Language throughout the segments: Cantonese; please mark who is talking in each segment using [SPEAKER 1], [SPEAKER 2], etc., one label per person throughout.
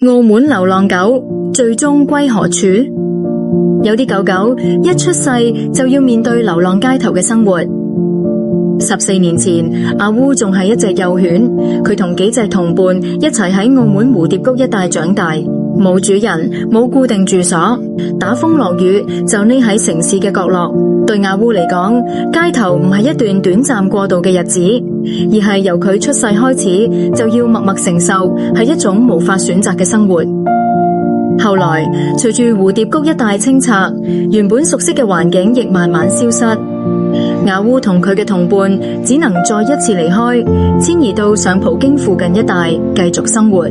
[SPEAKER 1] 澳門流浪狗最終歸何處？有啲狗狗一出世就要面對流浪街頭嘅生活。14年前，阿烏仲係一隻幼犬，佢同幾隻同伴一齊喺澳門蝴蝶谷一帶長大，冇主人，冇固定住所，打風落雨就匿喺城市嘅角落。對阿烏嚟講，街頭唔係一段短暫過渡嘅日子，而係由佢出世開始就要默默承受，係一種無法選擇嘅生活。後來隨住蝴蝶谷一帶清拆，原本熟悉嘅環境亦慢慢消失。阿烏同佢嘅同伴只能再一次離開，遷移到上葡京附近一帶繼續生活。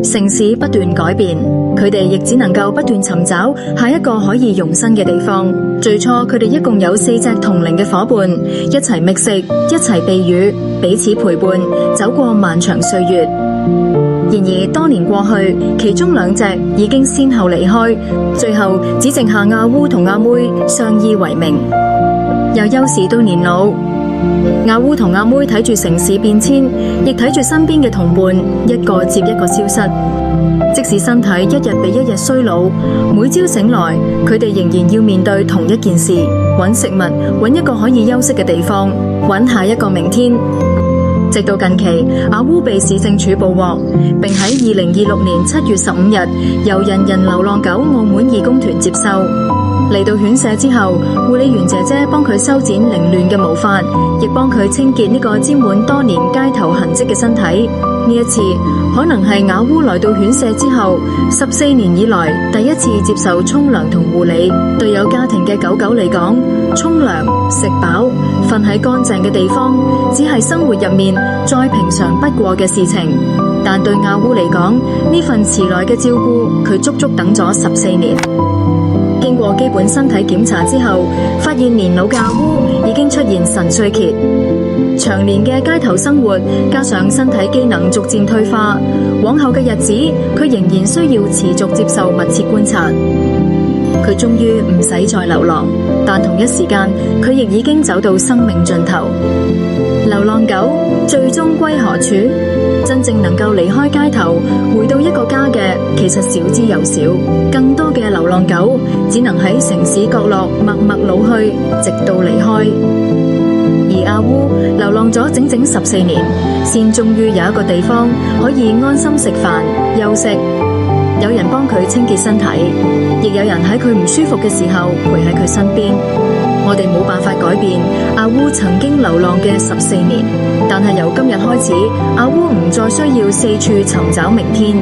[SPEAKER 1] 城市不斷改變，佢哋亦只能夠不斷尋找下一個可以容身嘅地方。最初佢哋一共有4隻同齡嘅伙伴，一齊覓食，一齊避雨，彼此陪伴，走過漫長歲月。然而多年過去，其中2隻已經先後離開，最後只剩下阿烏同阿妹相依為命。由幼時到年老，阿烏同阿妹睇住城市變遷，亦睇住身邊嘅同伴一個接一個消失。即使身體一日比一日衰老，每朝醒來，佢哋仍然要面對同一件事：揾食物，揾一個可以休息嘅地方，揾下一個明天。直到近期，阿烏被市政署捕獲，並喺2026年7月15日由人人流浪狗澳門義工團接收。嚟到犬舍之後，護理員姐姐幫佢修剪凌亂嘅毛髮，亦幫佢清潔呢個沾滿多年街頭痕跡嘅身體。呢一次可能係阿烏來到犬舍之後14年以來第一次接受沖涼同護理。對有家庭嘅狗狗嚟講，沖涼、食飽、瞓喺乾淨嘅地方，只係生活入面再平常不過嘅事情。但對阿烏嚟講，呢份遲來嘅照顧，佢足足等咗14年。經過基本身體檢查之後，發現年老嘅阿烏已經出現腎衰竭。長年嘅街頭生活，加上身體機能逐漸退化，往後嘅日子，佢仍然需要持續接受密切觀察。佢終於唔使再流浪，但同一時間，佢亦已經走到生命盡頭。流浪狗最終歸何處？真正能夠離開街頭，回到一個家嘅，其實少之又少。更多嘅流浪狗只能喺城市角落默默老去，直到離開。而阿烏流浪咗整整14年，先終於有一個地方可以安心食飯、休息。有人幫佢清潔身體，亦有人喺佢唔舒服嘅時候陪喺佢身邊。我哋冇辦法改變阿烏曾經流浪嘅14年，但係由今日開始，阿烏唔再需要四處尋找明天。